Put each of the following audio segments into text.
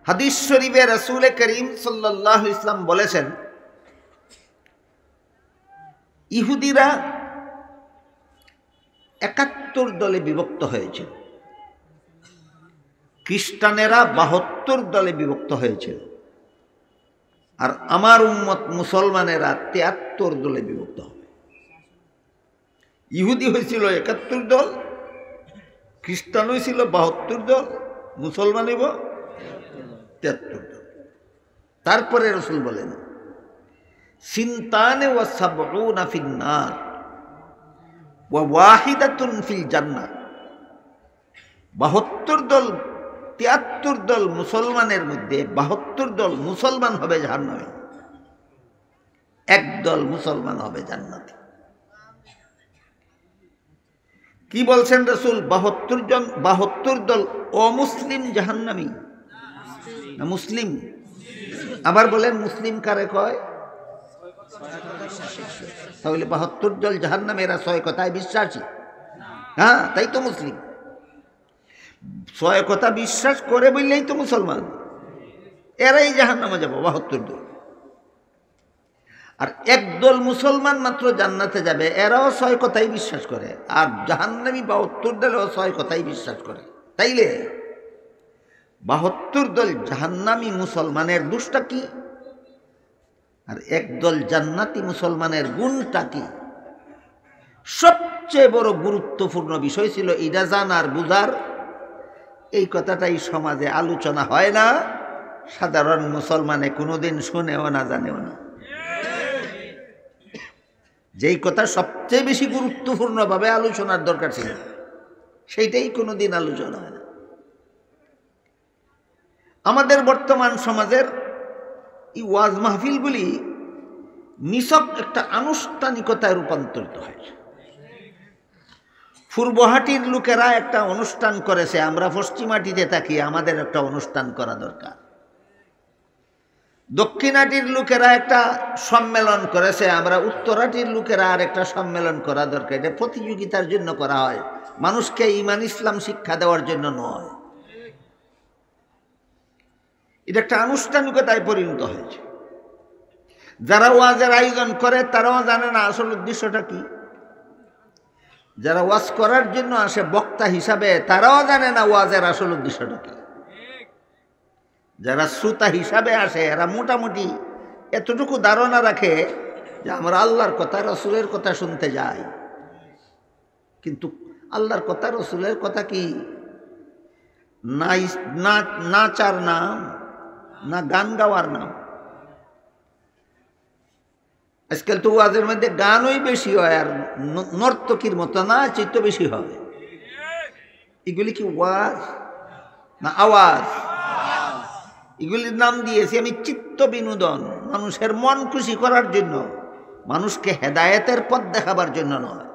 হাদিস শরীফে রাসূল করিম সাল্লাল্লাহু আলাইহি ওয়াসাল্লাম বলেছেন, ইহুদিরা ৭১ দলে বিভক্ত হয়েছিল, খ্রিস্টানেরা ৭২ দলে বিভক্ত হয়েছিল, আর আমার উম্মত মুসলমানেরা ৭৩ দলে বিভক্ত হবে। ইহুদি হয়েছিল ৭১ দল, খ্রিস্টান হয়েছিল ৭২ দল, মুসলমান হইব ৭৩ দল। তারপরে রাসূল বলেন, সিনতানে ওয়া সাবউনা ফিন্নার ওয়া ওয়াহিদাতুন ফিল জান্নাহ। ৭২ দল ৭৩ দল মুসলমানের মধ্যে ৭২ দল মুসলমান হবে জাহান্নামে, এক দল মুসলমান হবে জান্নাতে। কি বলছেন রাসূল? ৭২ দল অমুসলিম জাহান্নামী না মুসলিম? আবার বলেন, মুসলিম কারে কয়? তাহলে ৭২ দল জাহান্নামে, এরা ৬ কথায় বিশ্বাসী। হ্যাঁ, তাই তো মুসলিম। ৬ কথা বিশ্বাস করে বললেই তো মুসলমান। এরাই জাহান্নামে যাব ৭২ দল। আর একদল মুসলমান মাত্র জান্নাতে যাবে, এরাও ৬ কথাই বিশ্বাস করে, আর জাহান্নামী ৭২ দলেও ৬ কথাই বিশ্বাস করে। তাইলে ৭২ দল জাহান্নামী মুসলমানের দোষটা কি, আর একদল জান্নাতি মুসলমানের গুণটা কি? সবচেয়ে বড় গুরুত্বপূর্ণ বিষয় ছিল এটা জানার, বুঝার। এই কথাটাই সমাজে আলোচনা হয় না, সাধারণ মুসলমানে কোনোদিন শুনেও না, জানেও না। যেই কথা সবচেয়ে বেশি গুরুত্বপূর্ণভাবে আলোচনার দরকার ছিল, সেইটাই কোনোদিন আলোচনা হয় না। আমাদের বর্তমান সমাজের এই ওয়াজ মাহফিলগুলি নিছক একটা আনুষ্ঠানিকতায় রূপান্তরিত হয়েছে। পূর্বহাটির লোকেরা একটা অনুষ্ঠান করেছে, আমরা পশ্চিমাটিতে থাকি, আমাদের একটা অনুষ্ঠান করা দরকার। দক্ষিণাটির লোকেরা একটা সম্মেলন করেছে, আমরা উত্তরাটির লোকেরা আর একটা সম্মেলন করা দরকার। এটা প্রতিযোগিতার জন্য করা হয়, মানুষকে ঈমান ইসলাম শিক্ষা দেওয়ার জন্য নয়। এটা একটা আনুষ্ঠানিকতায় পরিণত হয়েছে। যারা ওয়াজের আয়োজন করে তারাও জানে না আসল উদ্দেশ্যটা কি। যারা ওয়াজ করার জন্য আসে বক্তা হিসাবে, তারাও জানে না ওয়াজের আসল উদ্দেশ্যটা কি। যারা শ্রোতা হিসাবে আসে, এরা মোটামুটি এতটুকু ধারণা রাখে যে আমরা আল্লাহর কথা, রসুলের কথা শুনতে যাই। কিন্তু আল্লাহর কথা, রসুলের কথা কি নাচার নাম, না গান গাওয়ার নাম? আজকাল তো ওয়াজের মধ্যে গানই বেশি হয়, আর নর্তকীর মতো নাচই তো বেশি হয়। এগুলি কি ওয়াজ না আওয়াজ? এগুলির নাম দিয়েছি আমি চিত্ত বিনোদন, মানুষের মন খুশি করার জন্য, মানুষকে হেদায়েতের পথ দেখাবার জন্য নয়।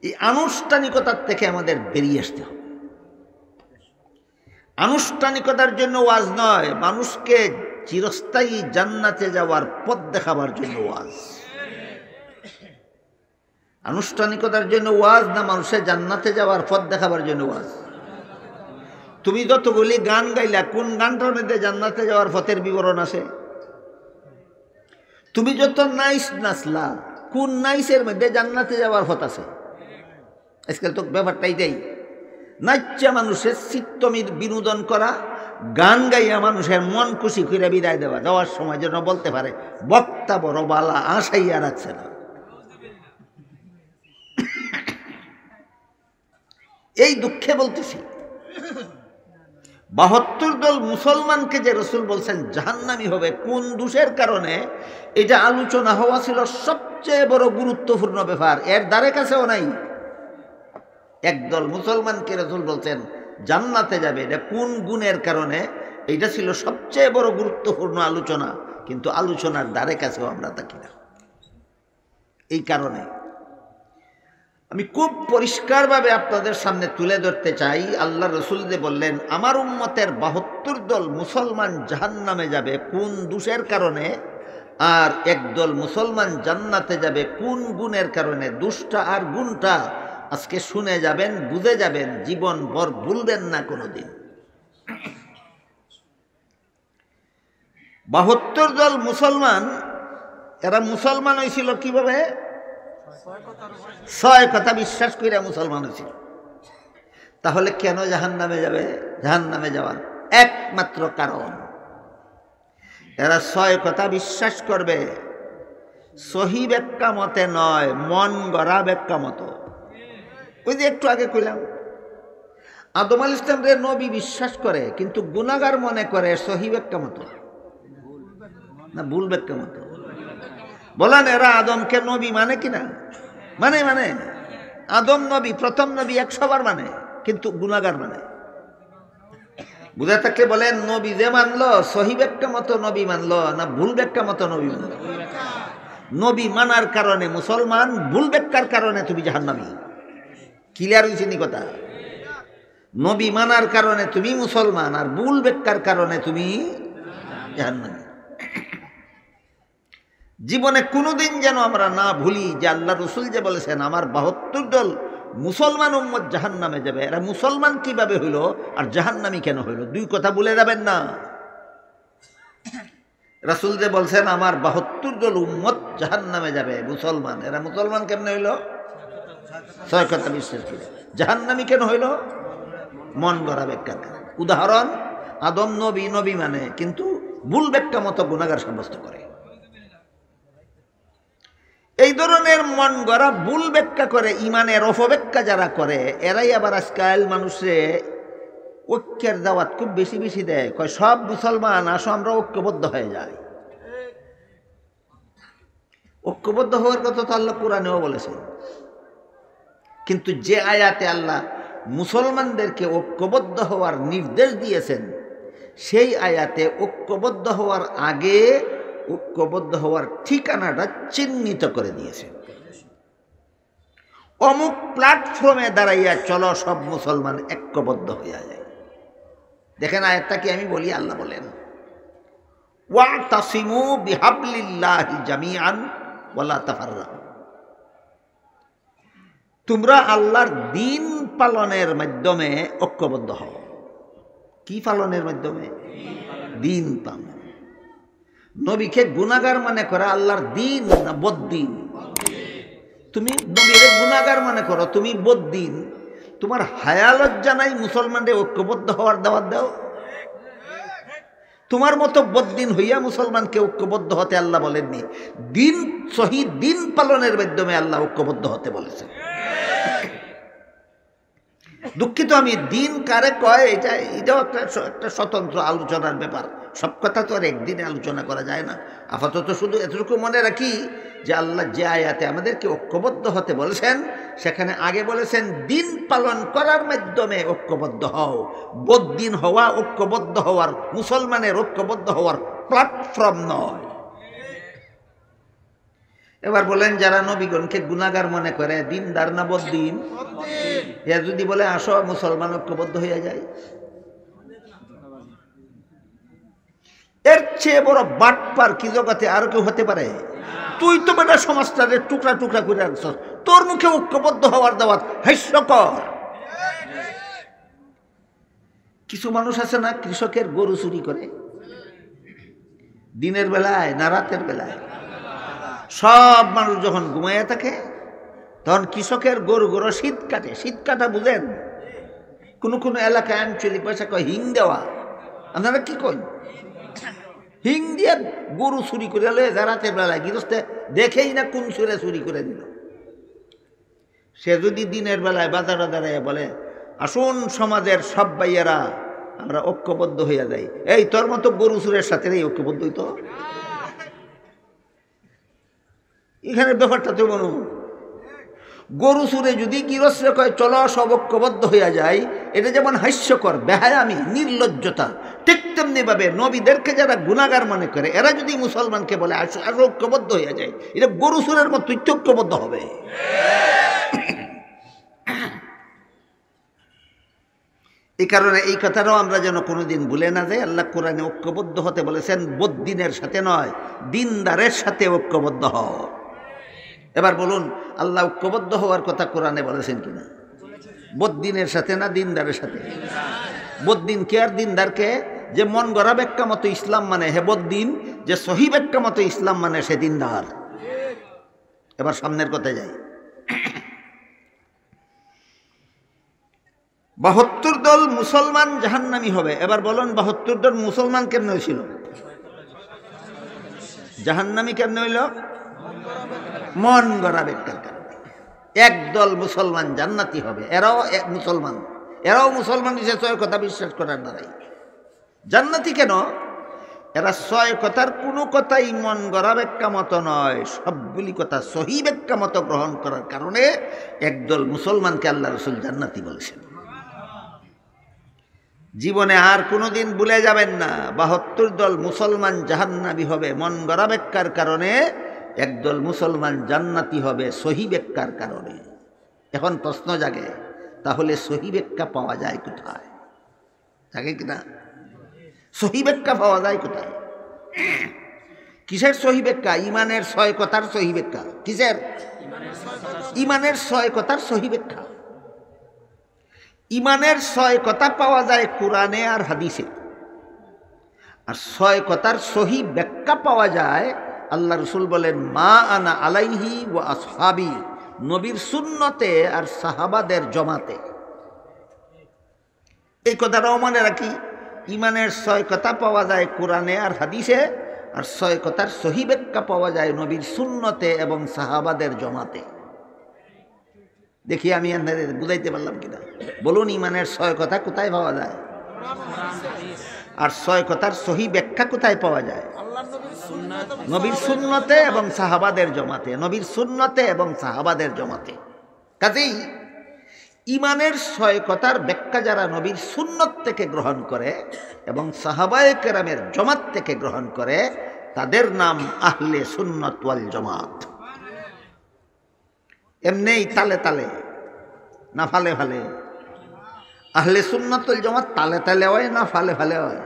এই আনুষ্ঠানিকতার থেকে আমাদের বেরিয়ে আসতে হবে। আনুষ্ঠানিকতার জন্য ওয়াজ নয়, মানুষকে চিরস্থায়ী জান্নাতে যাওয়ার পথ দেখাবার জন্য ওয়াজ। আনুষ্ঠানিকতার জন্য ওয়াজ না মানুষের জান্নাতে যাওয়ার পথ দেখাবার জন্য ওয়াজ? তুমি যতগুলি গান গাইলা, কোন গানটার মধ্যে জান্নাতে যাওয়ার পথের বিবরণ আছে? তুমি যত নাইস নাচলা, কোন নাইসের মধ্যে জান্নাতে যাওয়ার পথ আছে? আজকাল তো ব্যাপারটা এইটাই, নাচ্চা মানুষের চিত্ত বিনোদন করা, গান গাইয়া মানুষের মন খুশি করে বিদায় দেওয়া, যাওয়ার সময় যেন বলতে পারে বক্তা বড় বালা, আশাইয়া রাখছে না। এই দুঃখে বলতেছি, ৭২ দল মুসলমানকে যে রাসূল বলছেন জাহান্নামী হবে, কোন দোষের কারণে, এটা আলোচনা হওয়া ছিল সবচেয়ে বড় গুরুত্বপূর্ণ ব্যাপার। এর দ্বারে কাছেও নাই। একদল মুসলমানকে রাসূল বলছেন জান্নাতে যাবে, এটা কোন গুণের কারণে, এটা ছিল সবচেয়ে বড় গুরুত্বপূর্ণ আলোচনা। কিন্তু আলোচনার দ্বারে কাছেও আমরা থাকি না। এই কারণে আমি খুব পরিষ্কারভাবে আপনাদের সামনে তুলে ধরতে চাই, আল্লাহ রাসূল যে বললেন আমার উম্মতের ৭২ দল মুসলমান জাহান্নামে যাবে কোন দোষের কারণে, আর একদল মুসলমান জান্নাতে যাবে কোন গুণের কারণে। দোষটা আর গুণটা আজকে শুনে যাবেন, বুঝে যাবেন, জীবন ভর ভুলবেন না কোনোদিন। 72 দল মুসলমান, এরা মুসলমান হয়েছিল কিভাবে? 6 কথা বিশ্বাস করে মুসলমান হয়েছিল। তাহলে কেন জাহান্নামে যাবে? জাহান্নামে যাওয়ার একমাত্র কারণ, এরা 6 কথা বিশ্বাস করবে সহি ব্যাখ্যা মতে নয়, মন গড়া ব্যাখ্যা মতো। ওই যে একটু আগে কইলাম, আদম আলাইহিস সালাম রে নবী বিশ্বাস করে, কিন্তু গুনাহগার মনে করে সহি ব্যাখ্যা মতো না ভুল ব্যাখ্যা মতো। বলেন এরা আদমকে নবী মানে কিনা? মানে মানে আদম নবী, প্রথম নবী 100 বার মানে, কিন্তু গুনাহগার মানে। বুঝা থাকলে বলেন, নবী যে মানলো সহি ব্যাখ্যা মতো নবী মানলো না ভুল ব্যাখ্যা মতো নবী মানলো? নবী মানার কারণে মুসলমান, ভুল ব্যাখ্যার কারণে তুমি জাহান্নামী। ক্লিয়ার হয়েছে নি কথা? নবী মানার কারণে তুমি মুসলমান, আর ভুল ব্যাখ্যার কারণে তুমি জাহান্নামী। জীবনে কোনোদিন যেন আমরা না ভুলি যে আল্লাহ রসুল যে বলেছেন আমার 72 দল মুসলমান উম্মত জাহান্নামে যাবে। এরা মুসলমান কিভাবে হইল আর জাহান্নামী কেন হইল? 2 কথা ভুলে যাবেন না। রাসূল যে বলছেন আমার 72 দল উম্মত জাহান্নামে যাবে মুসলমান, এরা মুসলমান কেমনে হইল? 6 কথা বিশ্বাস করে। জাহান্নামী কেন হইল? মন গড়া ব্যাখ্যার কারণে। উদাহরণ, আদম নবী, নবী মানে, কিন্তু ভুল ব্যাখ্যা মতো গুনাহগার সাব্যস্ত করে। এই ধরনের মন গড়া ভুল ব্যাখ্যা করে, ইমানের অপব্যাখ্যা যারা করে, এরাই আবার আজকাল মানুষে ঐক্যের দাওয়াত খুব বেশি বেশি দেয়। কয় সব মুসলমান আসো আমরা ঐক্যবদ্ধ হয়ে যাই। ঐক্যবদ্ধ হওয়ার কথা তো আল্লাহ কোরআনেও বলেছেন, কিন্তু যে আয়াতে আল্লাহ মুসলমানদেরকে ঐক্যবদ্ধ হওয়ার নির্দেশ দিয়েছেন, সেই আয়াতে ঐক্যবদ্ধ হওয়ার আগে ঐক্যবদ্ধ হওয়ার ঠিকানাটা চিহ্নিত করে দিয়েছে। অমুক প্ল্যাটফর্মে দাঁড়াইয়া চলো সব মুসলমান ঐক্যবদ্ধ হইয়া যায়। দেখেন আয়াতটা কি আমি বলি, আল্লাহ বলেন ওয়াতাসিমু বিহাবলিল্লাহি জামিআন ওয়ালা তাফাররাকু। তোমরা আল্লাহর দ্বীন পালনের মাধ্যমে ঐক্যবদ্ধ হও। কি পালনের মাধ্যমে? দ্বীন পালন। নবীকে গুনাহগার মনে করে আল্লাহর দ্বীন না বদ্দীন? তুমি নবীরে গুনাহগার মনে করো, তুমি বদ্দীন। তোমার হায়া লজ্জা নাই মুসলমানদের ঐক্যবদ্ধ হওয়ার দাওয়াত দাও? তোমার মতো বদ্দীন হইয়া মুসলমানকে ঐক্যবদ্ধ হতে আল্লাহ বলেননি। দিন সহি দিন পালনের মাধ্যমে আল্লাহ ঐক্যবদ্ধ হতে বলেছেন। দুঃখিত আমি, দিন কারে কয় এটাও একটা স্বতন্ত্র আলোচনার ব্যাপার। সব কথা তো আর একদিনে আলোচনা করা যায় না। আপাতত শুধু এতটুকু মনে রাখি যে আল্লাহ যে আয়াতে আমাদেরকে ঐক্যবদ্ধ হতে বলেছেন, সেখানে আগে বলেছেন দিন পালন করার মাধ্যমে ঐক্যবদ্ধ হও। বদ্দিন হওয়া ঐক্যবদ্ধ হওয়ার, মুসলমানের ঐক্যবদ্ধ হওয়ার প্ল্যাটফর্ম নয়। এবার বলেন, যারা নবীগণকে গুনাহগার মনে করে, দিনদার না বদ্দিন? এ যদি বলে আসো মুসলমান ঐক্যবদ্ধ হইয়া যায়, এর চেয়ে বড় বাটপার কি জগতে আর কেউ হতে পারে? তুই তো বেটা সমাজটারে টুকরা টুকরা করে রাখছ, তোর মুখে ঐক্যবদ্ধ হওয়ার দাওয়াত হাস্যকর। কিছু মানুষ আছে না, কৃষকের গরু চুরি করে, দিনের বেলায় না রাতের বেলায়? সব মানুষ যখন ঘুমাইয়া থাকে তখন কৃষকের গরু শীত কাটে। শীত কাটা বুঝেন? কোনো কোনো এলাকায় আঞ্চলিক ভাষা কয় হিং দেওয়া। আপনারা কি কই? হিং দিয়ে গরু চুরি করে লয়ে যা রাতের বেলায়, গৃহস্থে দেখেই না কোন সুরে চুরি করে দিল। সে যদি দিনের বেলায় বাজারে দাঁড়ায় বলে আসুন সমাজের সব ভাইয়েরা আমরা ঐক্যবদ্ধ হইয়া যাই, এই তোর মতো গরু চুরের সাথে ঐক্যবদ্ধ হইতো? এখানে ব্যাপারটা তো মনে, গরু চুরে যদি গৃহস্থে কয় চলো সব ঐক্যবদ্ধ হইয়া যায়, এটা যেমন হাস্যকর, বেহায়ামি, নির্লজ্জতা, ঠিক তেমনি ভাবে নবীদেরকে যারা গুনাহগার মনে করে, এরা যদি মুসলমানকে বলে আসো ঐক্যবদ্ধ হইয়া যায়, এটা গরু চুরের মতো ঐক্যবদ্ধ হবে। এই কারণে এই কথাটাও আমরা যেন কোনোদিন ভুলে না যাই। আল্লাহ কোরআনে ঐক্যবদ্ধ হতে বলেছেন বদ্দিনের সাথে নয়, দিনদারের সাথে ঐক্যবদ্ধ হও। এবার বলুন, আল্লাহ ঐক্যবদ্ধ হওয়ার কথা কোরআনে বলেছেন কিনা? বদ্দিনের সাথে না দিনদারের সাথে? বদ্দিন কে আর দিনদার কে? যে মন গড়া ব্যাখ্যা মতো ইসলাম মানে হে বদ্দিন, যে সহি ব্যাখ্যা মতো ইসলাম মানে সে দিনদার। এবার সামনের কথায় যাই। 72 দল মুসলমান জাহান্নামী হবে। এবার বলুন 72 দল মুসলমান কেমন হয়েছিল? জাহান্নামী কেমন হইল? মন গড়া ব্যাখ্যার কারণে। একদল মুসলমান জান্নাতি হবে, এরাও মুসলমান বিশেষ কথা বিশ্বাস করার দ্বারাই জান্নাতি। কেন? এরা 6 কথার কোনো কথাই মন গড়া ব্যাখ্যা মতো নয়, সবগুলি কথা সহি ব্যাখ্যা মতো গ্রহণ করার কারণে একদল মুসলমানকে আল্লাহ রাসূল জান্নাতি বলেছেন। জীবনে আর কোনোদিন ভুলে যাবেন না 72 দল মুসলমান জাহান্নামী হবে মন গড়া ব্যাখ্যার কারণে, একদল মুসলমান জান্নাতি হবে সহি ব্যাখ্যার কারণে। এখন প্রশ্ন জাগে, তাহলে সহি ব্যাখ্যা পাওয়া যায় কোথায়? জাগে কিনা? সহি ব্যাখ্যা পাওয়া যায় কোথায়? কিসের সহি ব্যাখ্যা? ইমানের 6 কথার সহি ব্যাখ্যা। কিসের? ইমানের 6 কথার সহি ব্যাখ্যা। ইমানের 6 কথা পাওয়া যায় কোরআনে আর হাদিসে, আর 6 কথার সহি ব্যাখ্যা পাওয়া যায় আল্লাহ রাসূল বলেন মা আনা আলাইহি ওয়া আসহাবি, নবীর সুন্নতে আর সাহাবাদের জমাতে। এই কথাটাও মনে রাখি, ইমানের 6 কথা পাওয়া যায় কোরআনে আর হাদিসে, আর 6 কথার সহি ব্যাখ্যা পাওয়া যায় নবীর সুন্নতে এবং সাহাবাদের জমাতে। দেখি আমি আপনাদের বুঝাইতে পারলাম কিনা? বলুন, ইমানের 6 কথা কোথায় পাওয়া যায়? আর 6 কথার সহি ব্যাখ্যা কোথায় পাওয়া যায়? নবীর সুন্নতে এবং সাহাবাদের জমাতে। নবীর সুন্নতে এবং সাহাবাদের জমাতে। কাজেই ইমানের 6 কথার ব্যাখ্যা যারা নবীর সুন্নত থেকে গ্রহণ করে এবং সাহাবায়ে কেরামের জমাত থেকে গ্রহণ করে, তাদের নাম আহলে সুন্নত ওয়াল জামাত। এমনি তালে তালে না ফালে ফালে। আহলে সুন্নাত ওয়াল জামাত তালে তালে হয় না ফালে ফালে হয়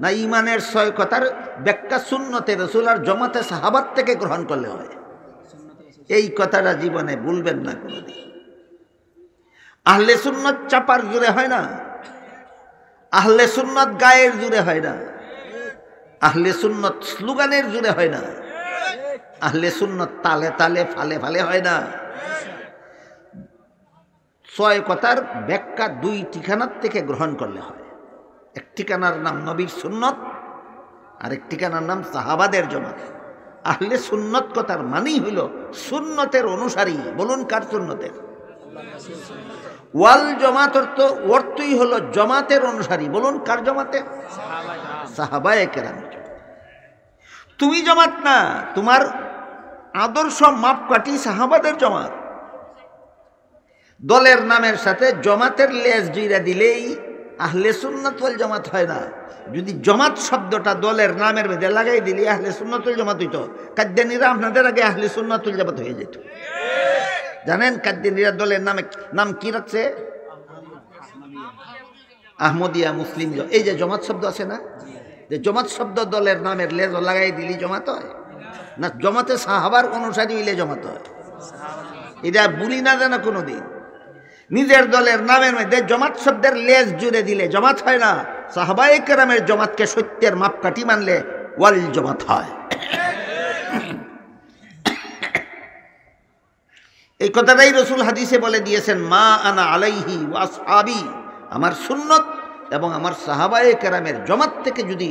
না। ইমানের 6 কথার ব্যাখ্যা সুন্নতে রাসূল আর জমাতে সাহাবাত থেকে গ্রহণ করলে হয়। এই কথাটা জীবনে ভুলবেন না কোনোদিন। আহলে সুন্নাত চাপার জুড়ে হয় না, আহলে সুন্নাত গায়ের জুড়ে হয় না, আহলে সুন্নাত স্লোগানের জুড়ে হয় না, আহলে সুন্নাত তালে তালে ফালে ফালে হয় না। 6 কথার ব্যাখ্যা 2 ঠিকানার থেকে গ্রহণ করলে হয়। এক ঠিকানার নাম নবীর সুন্নত, আর এক ঠিকানার নাম সাহাবাদের জমাত। আহলে সুন্নত কথার মানেই হইল সুন্নতের অনুসারী। বলুন, কার সুন্নতের? ওয়াল জামাত অর্থই হলো জমাতের অনুসারী। বলুন, কার জমাতের? সাহাবায়ে কেরামের। তুমি জমাত না, তোমার আদর্শ মাপকাঠি সাহাবাদের জমাত। দলের নামের সাথে জমাতের লেজ জুইরা দিলেই আহলে সুন্নাত ওয়াল জামাত হয় না। যদি জমাত শব্দটা দলের নামের মধ্যে লাগাই দিলে আহলে সুন্নাত ওয়াল জামাত হইতো। কাদ্যানীরা আপনাদের আগে আহলে সুন্নাত ওয়াল জামাত হয়ে যেত। জানেন কাদ্যানীরা দলের নাম কি রাখছে? আহমদিয়া, মুসলিম। এই যে জমাত শব্দ আছে না, যে জমাত শব্দ দলের নামের লেজ লাগাই দিলি জমাত হয় না? জমাতে সাহাবার অনুসারী হইলে জমাত হয়। এটা বলি না জানা কোনোদিন। নিজের দলের নামের মধ্যে জমাত শব্দের লেজ জুড়ে দিলে জমাত হয় না। সাহাবায়ে কেরামের জমাতকে সত্যের মাপকাঠি মানলে ওয়াল জমাত হয়। এই কথাটাই রাসূল হাদিসে বলে দিয়েছেন, মা আনা আলাইহি ওয়া আসহাবি, আমার সুন্নত এবং আমার সাহাবায়ে কেরামের জমাত থেকে যদি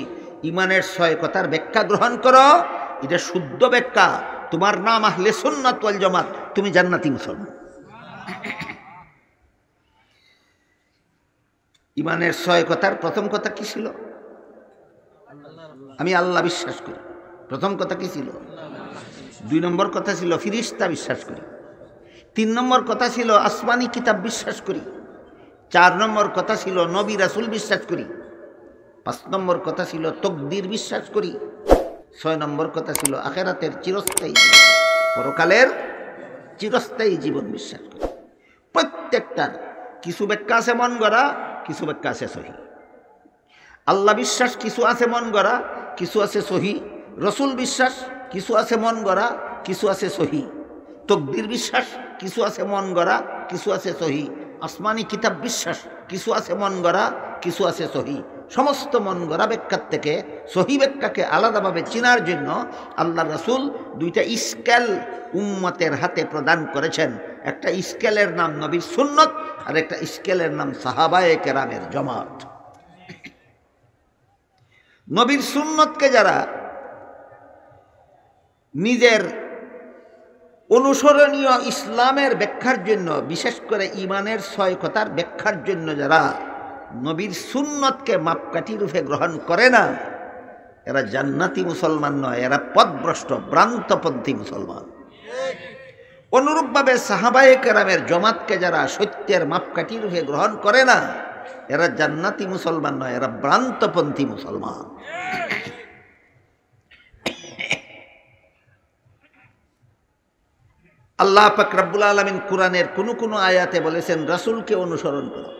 ইমানের 6 কথার ব্যাখ্যা গ্রহণ করো, এটা শুদ্ধ ব্যাখ্যা, তোমার নাম আহলে সুন্নাত ওয়াল জামাত, তুমি জান্নাতি মুসলমান। ইমানের 6 কথার প্রথম কথা কি ছিল? আমি আল্লাহ বিশ্বাস করি। প্রথম কথা কি ছিল? 2 নম্বর কথা ছিল ফিরিস্তা বিশ্বাস করি। 3 নম্বর কথা ছিল আসমানি কিতাব বিশ্বাস করি। 4 নম্বর কথা ছিল নবী রাসূল বিশ্বাস করি। 5 নম্বর কথা ছিল তকদির বিশ্বাস করি। 6 নম্বর কথা ছিল আখিরাতের চিরস্থায়ী, পরকালের চিরস্থায়ী জীবন বিশ্বাস করি। প্রত্যেকটার কিছু ব্যাখ্যা আছে মন গড়া, কিছু ব্যাখ্যা আছে সহি। আল্লাহ বিশ্বাস কিছু আছে মন গড়া, কিছু আছে সহি। রসুল বিশ্বাস কিছু আছে মন গড়া, কিছু আছে সহি। তকদির বিশ্বাস, কিছু আছে মন গড়া, কিছু আছে সহি। আসমানি কিতাব বিশ্বাস, কিছু আছে মন গড়া, কিছু আছে সহি। সমস্ত মন গড়া ব্যাখ্যার থেকে সহি ব্যাখ্যাকে আলাদাভাবে চেনার জন্য আল্লাহ রাসূল দুইটা স্কেল উম্মতের হাতে প্রদান করেছেন। একটা স্কেলের নাম নবীর সুন্নত, আর একটা স্কেলের নাম সাহাবায়ে কেরামের জামাত। নবীর সুন্নতকে যারা নিজের অনুসরণীয় ইসলামের ব্যাখ্যার জন্য, বিশেষ করে ইমানের 6 কথার ব্যাখ্যার জন্য যারা নবীর সুন্নতকে মাপকাঠি রূপে গ্রহণ করে না, এরা জান্নাতি মুসলমান নয়, এরা পথভ্রষ্ট ভ্রান্তপন্থী মুসলমান। অনুরূপভাবে সাহাবায়ে কেরামের জামাতকে যারা সত্যের মাপকাঠি রূপে গ্রহণ করে না, এরা জান্নাতি মুসলমান নয়, এরা ভ্রান্তপন্থী মুসলমান। আল্লাহ পাক রব্বুল আলামিন কুরআনের কোন আয়াতে বলেছেন রাসূলকে অনুসরণ করো,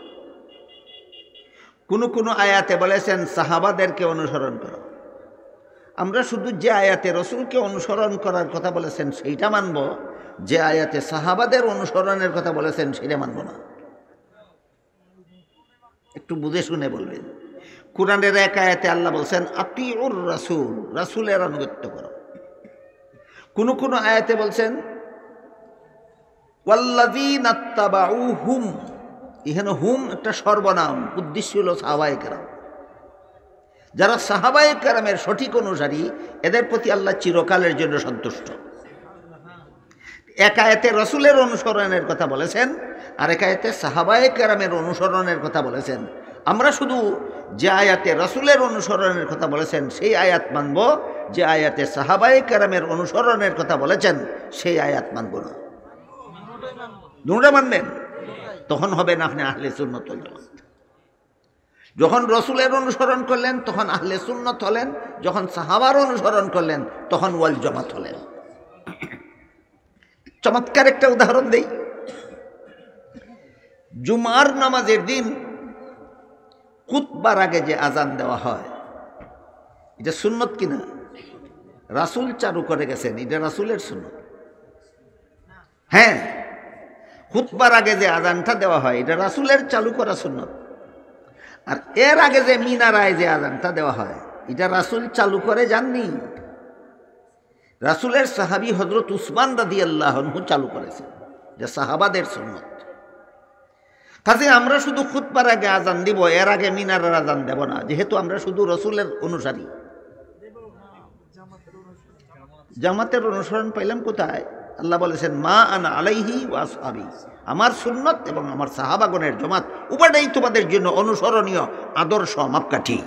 কোন আয়াতে বলেছেন সাহাবাদেরকে অনুসরণ করো। আমরা শুধু যে আয়াতে রাসূলকে অনুসরণ করার কথা বলেছেন সেইটা মানব, যে আয়াতে সাহাবাদের অনুসরণের কথা বলেছেন সেটা মানব না। একটু বুঝে শুনে বলবেন। কুরআনের এক আয়াতে আল্লাহ বলছেন আতিউর রাসূল, রাসূলের আনুগত্য করো। কোন আয়াতে বলছেন ওয়াল্লাযীনা তাবাউহুম, এখানে হুম একটা সর্বনাম, উদ্দেশ্য হলো সাহাবায়ে কেরাম। যারা সাহাবায়ে কেরামের সঠিক অনুসারী, এদের প্রতি আল্লাহ চিরকালের জন্য সন্তুষ্ট। এক আয়াতে রাসূলের অনুসরণের কথা বলেছেন, আর এক আয়াতে সাহাবায়ে কেরামের অনুসরণের কথা বলেছেন। আমরা শুধু যে আয়াতে রাসূলের অনুসরণের কথা বলেছেন সেই আয়াত মানব, যে আয়াতে সাহাবায়ে কেরামের অনুসরণের কথা বলেছেন সেই আয়াত মানব না। দুটোটা মানবেন, তখন হবেন আপনি আহলে সুন্নাত ওয়াল জামাত। যখন রাসূলের অনুসরণ করলেন তখন আহলে সুন্নাত হলেন, যখন সাহাবার অনুসরণ করলেন তখন ওয়াল জামাত হলেন। চমৎকার একটা উদাহরণ দেই। জুমার নামাজের দিন খুতবার আগে যে আজান দেওয়া হয়, এটা সুন্নত কিনা? রাসূল চালু করে গেছেন, এটা রাসূলের সুন্নত। হ্যাঁ, খুতবার আগে যে আজানটা দেওয়া হয় এটা রাসূলের চালু করা সুন্নত। আর এর আগে যে মিনারায় যে আজানটা দেওয়া হয় এটা রাসূল চালু করে যাননি, রাসূলের সাহাবী হযরত উসমান রাদিয়াল্লাহু আনহু চালু করেছেন, যা সাহাবাদের সুন্নত। কাজে আমরা শুধু খুতবার আগে আজান দিব, এর আগে মিনারের আজান দেব না, যেহেতু আমরা শুধু রাসূলের অনুসারী। জামাতের অনুসরণ পাইলাম কোথায়? আল্লাহ বলেছেন মা আনা আলাইহি ওয়া আসহাবি, আমার সুন্নত এবং আমার সাহাবাগণের জামাত উভয়টাই তোমাদের জন্য অনুসরণীয় আদর্শ মাপকাঠি।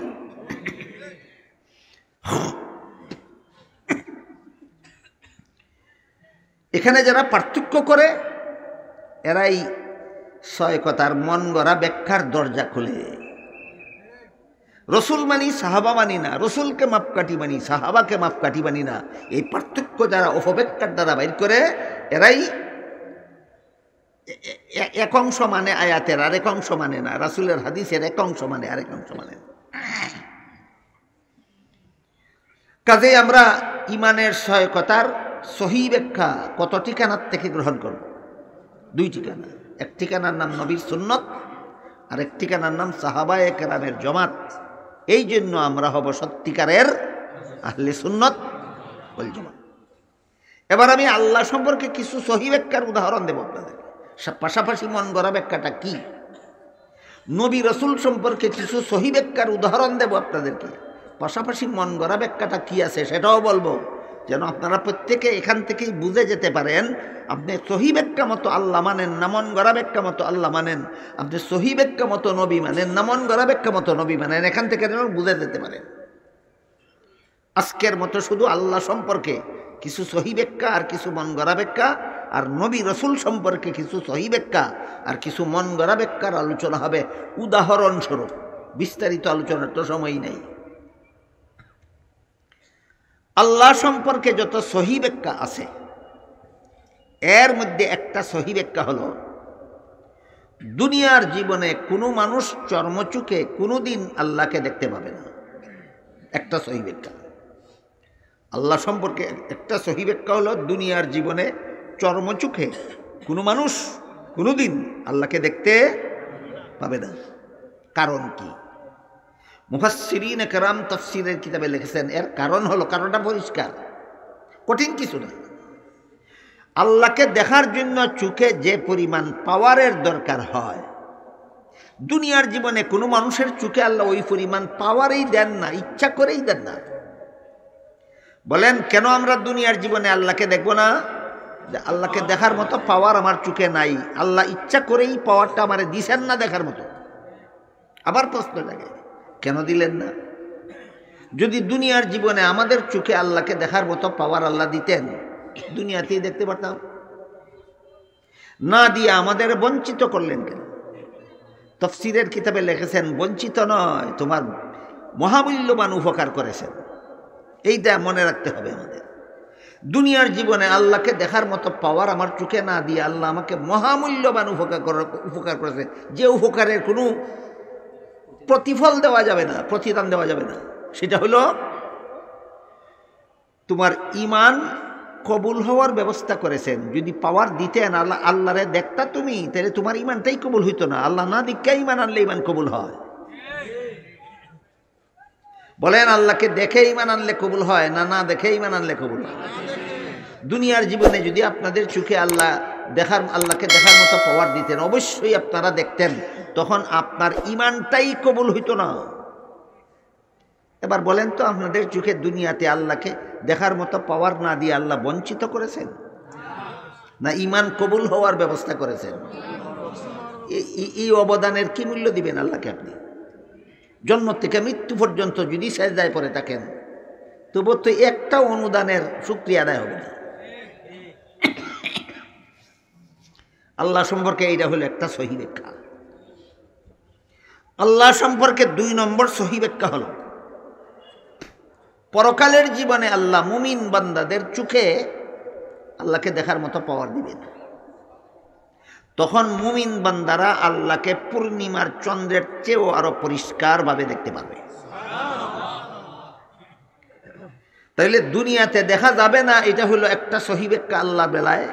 এখানে যারা পার্থক্য করে এরাই 6 কথার মন গড়া ব্যাখ্যার দরজা খুলে। রসুল মানি সাহাবা মানি না, রসুলকে মাপকাঠি মানি সাহাবাকে মাপকাঠি মানি না, এই পার্থক্য যারা অপব্যাখ্যার দ্বারা বাইর করে এরাই এক অংশ মানে আয়াতের, আরেক অংশ মানে না, রাসূলের হাদিসের এক অংশ মানে আরেক অংশ মানে না। কাজেই আমরা ইমানের 6 কথার সহি ব্যাখ্যা কত ঠিকানার থেকে গ্রহণ করব? 2 ঠিকানা। এক ঠিকানার নাম নবীর সুন্নত, আর এক ঠিকানার নাম সাহাবায়ে কেরামের জামাত। এই জন্য আমরা হব সত্যিকারের আহলে সুন্নত ওয়াল জামাত। এবার আমি আল্লাহ সম্পর্কে কিছু সহি ব্যাখ্যার উদাহরণ দেব আপনাদের, পাশাপাশি মন গড়া ব্যাখ্যাটা কি। নবী রাসূল সম্পর্কে কিছু সহি ব্যাখ্যার উদাহরণ দেব আপনাদেরকে, পাশাপাশি মন গড়া ব্যাখ্যাটা কি আছে সেটাও বলবো, যেন আপনারা প্রত্যেকে এখান থেকেই বুঝে যেতে পারেন আপনি সহি ব্যাখ্যা মতো আল্লাহ মানেন না মন গড়া ব্যাখ্যা মতো আল্লাহ মানেন, আপনি সহি ব্যাখ্যা মতো নবী মানেন না মন গড়া ব্যাখ্যা মতো নবী মানেন, এখান থেকে যেন বুঝে যেতে পারেন। আজকের মতো শুধু আল্লাহ সম্পর্কে কিছু সহি ব্যাখ্যা আর কিছু মন গড়া ব্যাখ্যা, আর নবী রাসূল সম্পর্কে কিছু সহি ব্যাখ্যা আর কিছু মন গড়া ব্যাখ্যার আলোচনা হবে উদাহরণস্বরূপ। বিস্তারিত আলোচনার তো সময় নেই। আল্লাহ সম্পর্কে যত সহি ব্যাখ্যা আছে এর মধ্যে একটা সহি ব্যাখ্যা হলো দুনিয়ার জীবনে কোনো মানুষ চর্মচুকে কোনোদিন আল্লাহকে দেখতে পাবে না। একটা সহি ব্যাখ্যা আল্লাহ সম্পর্কে, একটা সহি ব্যাখ্যা হলো দুনিয়ার জীবনে চর্মচোখে কোনো মানুষ কোনোদিন আল্লাহকে দেখতে পাবে না। কারণ কি? মুফাসসিরিন কেরাম তাফসীরের কিতাবে লিখেছেন, এর কারণ হলো, কারণটা পরিষ্কার, কঠিন কিছু না। আল্লাহকে দেখার জন্য চোখে যে পরিমাণ পাওয়ারের দরকার হয়, দুনিয়ার জীবনে কোনো মানুষের চোখে আল্লাহ ওই পরিমাণ পাওয়ারই দেন না, ইচ্ছা করেই দেন না। বলেন কেন আমরা দুনিয়ার জীবনে আল্লাহকে দেখব না? আল্লাহকে দেখার মতো পাওয়ার আমার চোখে নাই, আল্লাহ ইচ্ছা করেই পাওয়ারটা আমারে দিছেন না দেখার মতো। আবার প্রশ্ন জাগে, কেন দিলেন না? যদি দুনিয়ার জীবনে আমাদের চোখে আল্লাহকে দেখার মতো পাওয়ার আল্লাহ দিতেন, দুনিয়াতেই দেখতে পারতাম। না দিয়ে আমাদের বঞ্চিত করলেন কেন? তাফসীরের কিতাবে লিখেছেন, বঞ্চিত নয়, তোমার মহামূল্যবান উপকার করেছেন। এইটা মনে রাখতে হবে আমাদের। দুনিয়ার জীবনে আল্লাহকে দেখার মতো পাওয়ার আমার চোখে না দিয়ে আল্লাহ আমাকে মহামূল্যবান উপকার করেছে, যে উপকারের কোনো প্রতিফল দেওয়া যাবে না, প্রতিদান দেওয়া যাবে না। সেটা হলো তোমার ঈমান কবুল হওয়ার ব্যবস্থা করেছেন। যদি পাওয়ার দিতেন, আল্লাহরে দেখতা তুমি, তাহলে তোমার ঈমানটাই কবুল হইতো না। আল্লাহ না দিকে ঈমান আনলে ঈমান কবুল হয়। বলেন আল্লাহকে দেখে ঈমান আনলে কবুল হয় না, না দেখে ঈমান আনলে কবুল হয়? দুনিয়ার জীবনে যদি আপনাদের চোখে আল্লাহকে দেখার মতো পাওয়ার দিতেন, অবশ্যই আপনারা দেখতেন, তখন আপনার ঈমানটাই কবুল হইতো না। এবার বলেন তো, আপনাদের চোখে দুনিয়াতে আল্লাহকে দেখার মতো পাওয়ার না দিয়ে আল্লাহ বঞ্চিত করেছেন, না ঈমান কবুল হওয়ার ব্যবস্থা করেছেন? এই অবদানের কি মূল্য দিবেন আল্লাহকে? আপনি জন্ম থেকে মৃত্যু পর্যন্ত যদি সেজদায় পড়ে থাকেন, তবু তো একটা অনুদানের শুকরিয়া আদায় হবে না। আল্লাহ সম্পর্কে এইটা হলো একটা সহি ব্যাখ্যা। আল্লাহ সম্পর্কে 2 নম্বর সহি ব্যাখ্যা হলো, পরকালের জীবনে আল্লাহ মুমিন বান্দাদের চোখে আল্লাহকে দেখার মতো পাওয়ার দিবেন। তখন মুমিন বান্দারা আল্লাহকে পূর্ণিমার চন্দ্রের চেয়েও আরো পরিষ্কারভাবে দেখতে পারবে। তাইলে দুনিয়াতে দেখা যাবে না, এটা হলো একটা সহি ব্যাখ্যা আল্লাহর বেলায়,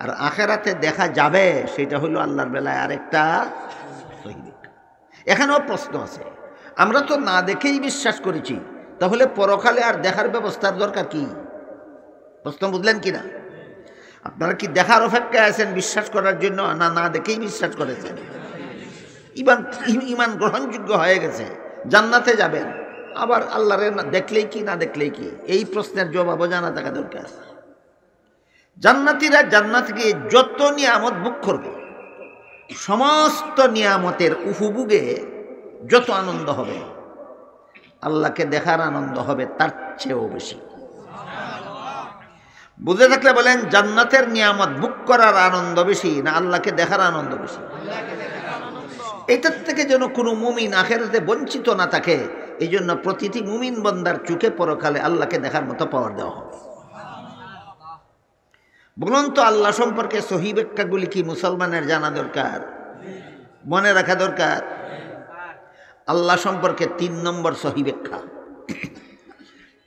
আর আখেরাতে দেখা যাবে সেটা হলো আল্লাহর বেলায় আরেকটা সহি ব্যাখ্যা। এখানেও প্রশ্ন আছে, আমরা তো না দেখেই বিশ্বাস করেছি, তাহলে পরকালে আর দেখার ব্যবস্থার দরকার কি? প্রশ্ন বুঝলেন কিনা? আপনারা কি দেখার অপেক্ষায় আছেন বিশ্বাস করার জন্য, না না দেখেই বিশ্বাস করেছেন? ঈমান গ্রহণযোগ্য হয়ে গেছে, জান্নাতে যাবেন, আবার আল্লাহরে দেখলেই কি না দেখলেই কি? এই প্রশ্নের জবাবও জানা থাকা দরকার। জান্নাতীরা জান্নাতে গিয়ে যত নিয়ামত ভোগ করবে, সমস্ত নিয়ামতের উপভোগে যত আনন্দ হবে, আল্লাহকে দেখার আনন্দ হবে তার চেয়েও বেশি। বুঝে থাকলে বলেন, জান্নাতের নিয়ামত ভোগ করার আনন্দ বেশি না আল্লাহকে দেখার আনন্দ বেশি? এটার থেকে যেন কোনো মুমিন আখেরাতে বঞ্চিত না থাকে, এই জন্য প্রতিটি মুমিন বান্দার চোখে পরকালে আল্লাহকে দেখার মতো পাওয়ার দেওয়া হবে। বলুন তো, আল্লাহ সম্পর্কে সহি ব্যাখ্যাগুলি কি মুসলমানের জানা দরকার, মনে রাখা দরকার? আল্লাহ সম্পর্কে 3 নম্বর সহি ব্যাখ্যা।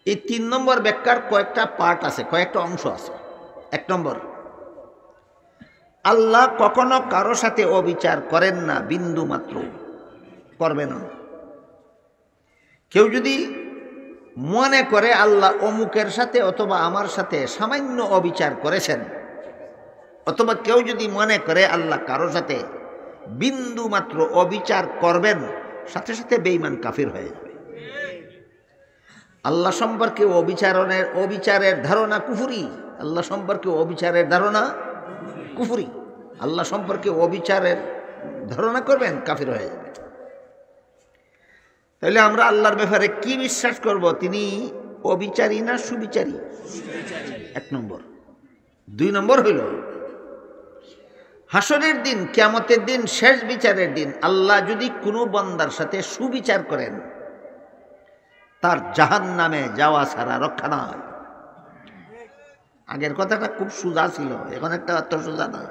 এই 3 নম্বর ব্যাখ্যার কয়েকটা পার্ট আছে, কয়েকটা অংশ আছে। 1 নম্বর, আল্লাহ কখনো কারো সাথে অবিচার করেন না, বিন্দু মাত্র করবে না। কেউ যদি মনে করে আল্লাহ অমুকের সাথে অথবা আমার সাথে সামান্য অবিচার করেছেন, অথবা কেউ যদি মনে করে আল্লাহ কারো সাথে বিন্দু মাত্র অবিচার করবেন, সাথে সাথে বেঈমান কাফির হয়ে যাবে। আল্লাহ সম্পর্কে অবিচারের ধারণা কুফরি। আল্লাহ সম্পর্কে অবিচারের ধারণা কুফরি। আল্লাহ সম্পর্কে অবিচারের ধারণা করবেন, কাফির হয়ে যাবে। তাহলে আমরা আল্লাহর ব্যাপারে কি বিশ্বাস করব? তিনি অবিচারী না সুবিচারী? 1 নম্বর। 2 নম্বর হইল, হাসরের দিন, কিয়ামতের দিন, শেষ বিচারের দিন আল্লাহ যদি কোনো বান্দার সাথে সুবিচার করেন, তার জাহান্নামে যাওয়া ছাড়া রক্ষা নয়। আগের কথাটা খুব সোজা ছিল, এখন একটা অত সোজা না।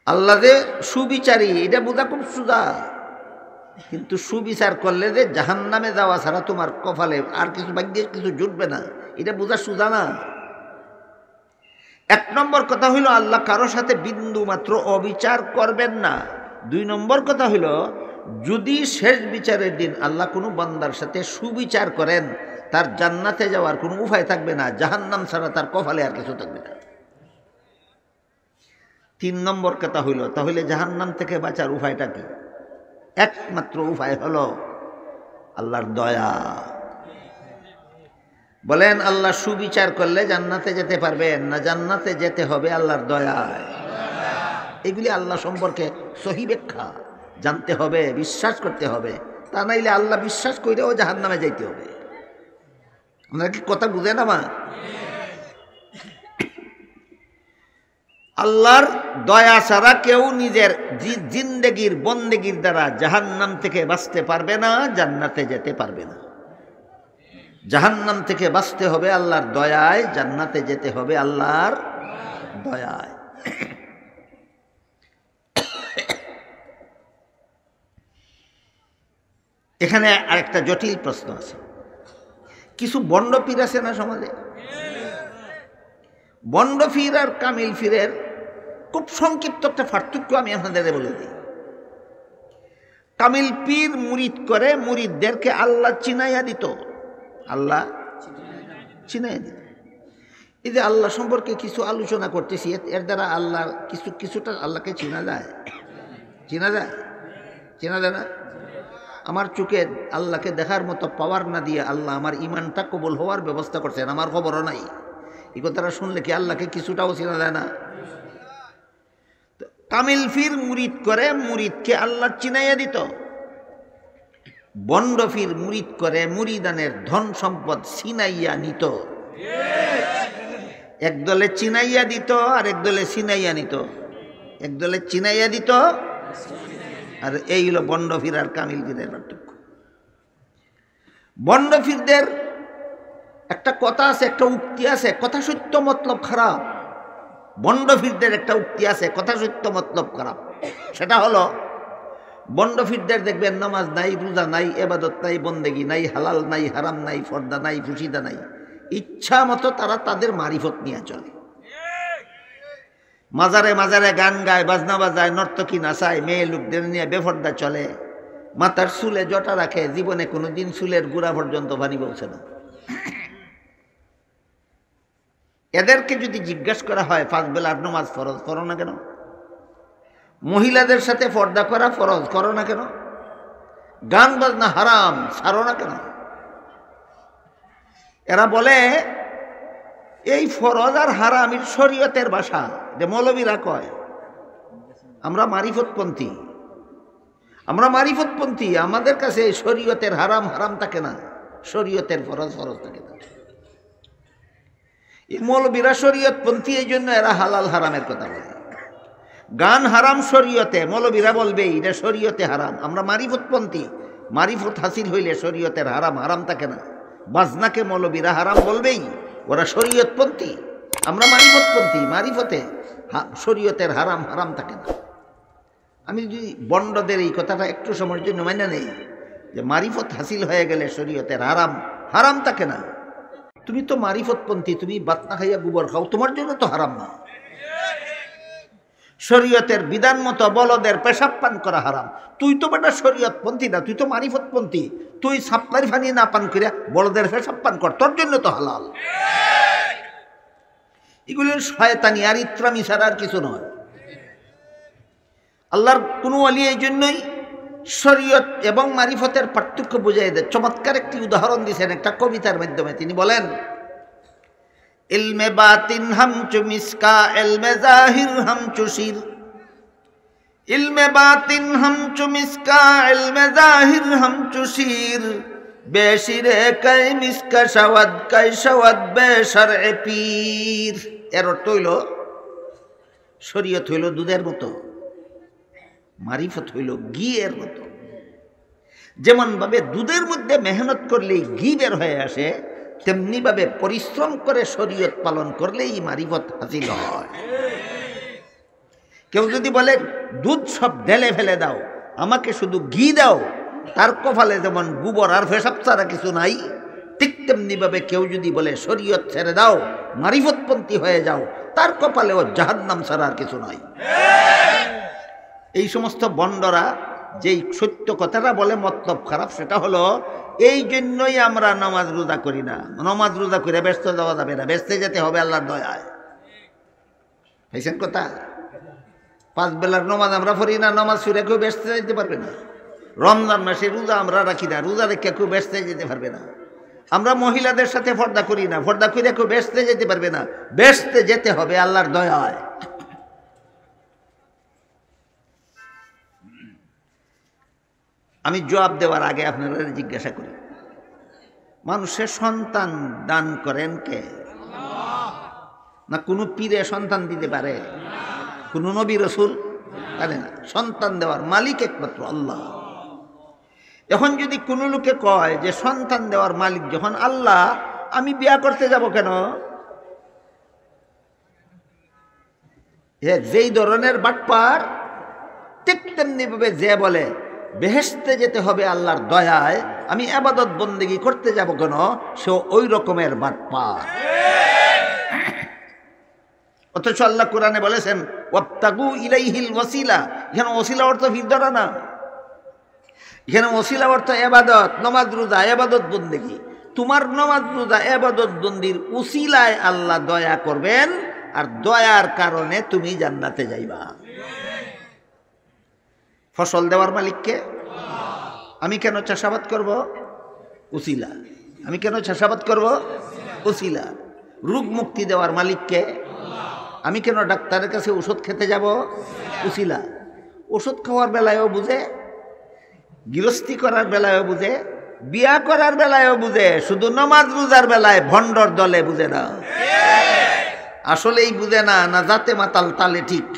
আল্লাহ যে সুবিচারী এটা বোঝা খুব সোজা, কিন্তু সুবিচার করলে যে জাহান্নামে যাওয়া ছাড়া তোমার কপালে আর কিছু ভাগ্যে কিছু জুটবে না, এটা বোঝা সোজা না। এক নম্বর কথা হইল আল্লাহ কারো সাথে বিন্দু মাত্র অবিচার করবেন না। 2 নম্বর কথা হইল যদি শেষ বিচারের দিন আল্লাহ কোনো বান্দার সাথে সুবিচার করেন তার জান্নাতে যাওয়ার কোনো উপায় থাকবে না, জাহান্নাম ছাড়া তার কপালে আর কিছু থাকবে না। 3 নম্বর কথা হইল তাহলে জাহান্নাম থেকে বাঁচার উপায়টা কি? একমাত্র উপায় হলো আল্লাহর দয়া। বলেন আল্লাহ সুবিচার করলে জান্নাতে যেতে পারবেন না, জান্নাতে যেতে হবে আল্লাহর দয়ায়। এগুলি আল্লাহ সম্পর্কে সহি ব্যাখ্যা জানতে হবে, বিশ্বাস করতে হবে, তা নাইলে আল্লাহ বিশ্বাস কইরেও জাহান্নামে যাইতে হবে। আপনারা কি কথা বুঝেন আমার? আল্লাহর দয়া ছাড়া কেউ নিজের জিন্দেগির বন্দেগির দ্বারা জাহান্নাম থেকে বাঁচতে পারবে না, জান্নাতে যেতে পারবে না। জাহান্নাম থেকে বাঁচতে হবে আল্লাহর দয়ায়, জান্নাতে যেতে হবে আল্লাহর দয়ায়। এখানে আরেকটা জটিল প্রশ্ন আছে। কিছু বন্ড পীর আছে না সমাজে? বন্ড পীর আর কামিল পীরের খুব সংক্ষিপ্ত একটা পার্থক্য আমি আপনাদের বলে দিই। কামিল পীর মুরিদ করে, মুরিদদেরকে আল্লাহ চিনাইয়া দিত, আল্লাহ চিনাইয়া দিত। এই যে আল্লাহ সম্পর্কে কিছু আলোচনা করতেছি, এর দ্বারা আল্লাহ কিছুটা আল্লাহকে চেনা যায়, চেনা যায়, চেনা যায় না? আমার চোখে আল্লাহকে দেখার মতো পাওয়ার না দিয়ে আল্লাহ আমার ইমানটা কবুল হওয়ার ব্যবস্থা করছেন, আমার খবরও নাই। এই কথাটা শুনলে কি আল্লাহকে কিছুটাও চেনা যায় না? কামিল পীর মুরিদ করে, মুরিদকে আল্লাহ চিনাইয়া দিত। বন্ড পীর মুরিদ করে, মুরিদানের ধন সম্পদ চিনাইয়া নিত। একদলে চিনাইয়া দিত আর একদলে চিনাইয়া নিত, একদলে চিনাইয়া দিত, আর এই হলো বন্ড পীর আর কামিল পীরের পার্থক্য। বন্ড পীরদের একটা কথা আছে, একটা উক্তি আছে, কথা সত্য মতলব খারাপ। বন্ড পীরদের একটা উক্তি আছে, কথা সত্য মতলব খারাপ। সেটা হলো বন্ড পীরদের দেখবেন নামাজ নাই, রোজা নাই, ইবাদত নাই, বন্দেগি নাই, হালাল নাই, হারাম নাই, ফর্দা নাই, ফুসিদা নাই। ইচ্ছা মতো তারা তাদের মারিফত নিয়ে চলে। মাজারে মাজারে গান গায়, বাজনা বাজায়, নর্তকী নাচায়, মেয়ে লোকদের নিয়ে বেফর্দা চলে, মাথার চুলে জটা রাখে, জীবনে কোনোদিন চুলের গুড়া পর্যন্ত পানি বলছে না। এদেরকে যদি জিজ্ঞাসা করা হয় 5 বেলার নামাজ ফরজ, করো না কেন? মহিলাদের সাথে পর্দা করা ফরজ, করো না কেন? গান বাজনা হারাম, ছাড়ো না কেন? এরা বলে এই ফরজ আর হারামির শরীয়তের ভাষা, যে মৌলবীরা কয় আমরা মারিফতপন্থী, আমরা মারিফতপন্থী, আমাদের কাছে শরীয়তের হারাম হারাম থাকে না, শরীয়তের ফরজ ফরজ থাকে না। এই মৌলবীরা শরীয়তপন্থী, এই জন্য এরা হালাল হারামের কথা বলে। গান হারাম শরীয়তে, মৌলবীরা বলবে এটা শরীয়তে হারাম। আমরা মারিফতপন্থী, মারিফত হাসিল হইলে শরীয়তের হারাম হারাম থাকে না। বাজনাকে মৌলবীরা হারাম বলবেই, ওরা শরীয়তপন্থী। আমরা মারিফতপন্থী, মারিফতে শরীয়তের হারাম হারাম থাকে না। আমি যদি বন্ডদের এই কথাটা একটু সময়ের জন্য মাইনা নেই, যে মারিফত হাসিল হয়ে গেলে শরীয়তের হারাম হারাম থাকে না। তুমি তো মারিফতপন্থী, তুমি বাতনা খাইয়া গোবর খাও, তোমার জন্য তো হারাম না। শরীয়তের বিধান মতো বলদের পেশাব পান করা হারাম। তুই তো বেটা শরীয়তপন্থী না, তুই তো মারিফতপন্থী। তুই সাপ্লাই পানি না পান করিয়া বলদের পেশাব পান কর, তোর জন্য তো হালাল। এগুলো শয়তানি আর ইত্রামি ছাড়া আর কিছু নয়। আল্লাহর কোনো ওয়ালি এই জন্যই শরীয়ত এবং মারিফতের পার্থক্য বুঝাই দেয়। চমৎকার একটি উদাহরণ দিয়েছেন একটা কবিতার মাধ্যমে। তিনি বলেন, ইলমে বাতিন হামচু মিসকা, ইলমে জাহির হামচু শির। ইলমে বাতিন হামচু মিসকা, ইলমে জাহির হামচু শির। বেশিরে কাই মিসকা শাওয়াদ, কাই শাওয়াদ বেশরএ পীর। এর অর্থ হইল শরীয়ত হইল দুধের মতো, মারিফত হইল ঘিয়ের মতো। যেমন ভাবে দুধের মধ্যে মেহনত করলেই ঘি বের হয়ে আসে, তেমনি ভাবে পরিশ্রম করে শরীয়ত পালন করলেই মারিফত হাসিল হয়। কেউ যদি বলে দুধ সব ঢেলে ফেলে দাও, আমাকে শুধু ঘি দাও, তার কপালে যেমন গোবর আর পেশাব ছাড়া কিছু নাই, ঠিক তেমনিভাবে কেউ যদি বলে শরীয়ত ছেড়ে দাও, মারিফতপন্থী হয়ে যাও, তার কপালেও জাহান্নাম ছাড়া আর কিছু নয়। এই সমস্ত বন্ডরা যেই সত্য কথাটা বলে মতলব খারাপ, সেটা হলো এই জন্যই আমরা নামাজ রোজা করি না। নামাজ রোজা করে ব্যস্ত যাওয়া যাবে না, ব্যস্ত যেতে হবে আল্লাহর দয়ায়। বুঝছেন কথা? 5 বেলার নামাজ আমরা পড়ি না, নামাজ ছুড়ে কেউ ব্যস্ত যেতে পারবে না। রমজান মাসে রোজা আমরা রাখি না, রোজা রেখে কেউ ব্যস্ত যেতে পারবে না। আমরা মহিলাদের সাথে পর্দা করি না, পর্দা করে কেউ ব্যস্ত যেতে পারবে না। ব্যস্ত যেতে হবে আল্লাহর দয়ায়। আমি জবাব দেওয়ার আগে আপনারা জিজ্ঞাসা করি, মানুষের সন্তান দান করেন কে? না কোনো পীরে সন্তান দিতে পারে? কোনো নবী রাসূল পারে না। সন্তান দেওয়ার মালিক একমাত্র আল্লাহ। এখন যদি কোনো লোকে কয় যে সন্তান দেওয়ার মালিক যখন আল্লাহ, আমি বিয়া করতে যাব কেন? যেই ধরনের বাটপার, ঠিক তেমনি ভাবে যে বলে বেহেশতে যেতে হবে আল্লাহর দয়ায়, আমি ইবাদত বন্দেগী করতে যাব কেন, সে ওই রকমের বাটপার। অথচ আল্লাহ কোরআনে বলেছেন ওয়াবতাগু ইলাইহিল ওয়াসিলা। এখানে ওসিলা অর্থ ভিড় না, এখানে ওসিলা অর্থ ইবাদত, নামাজ রোজা, ইবাদত বন্দেগী। তোমার নামাজ রোজা ইবাদত বন্দির উসিলায় আল্লাহ দয়া করবেন, আর দয়ার কারণে তুমি জান্নাতে যাইবা। ফসল দেওয়ার মালিককে? আমি কেন চাষাবাদ করব? উসিলা। আমি কেন চাষাবাদ করব? উসিলা। রোগ মুক্তি দেওয়ার মালিককে? আমি কেন ডাক্তারের কাছে ওষুধ খেতে যাব? উসিলা। ওষুধ খাওয়ার বেলায়ও বুঝে, গৃহস্থী করার বেলায়ও বুঝে, বিয়া করার বেলায়ও বুঝে, শুধু নামাজ রোজার বেলায় ভণ্ডর দলে বুঝে না। আসলেই বুঝে না, না জাতে মাতাল তালে ঠিক?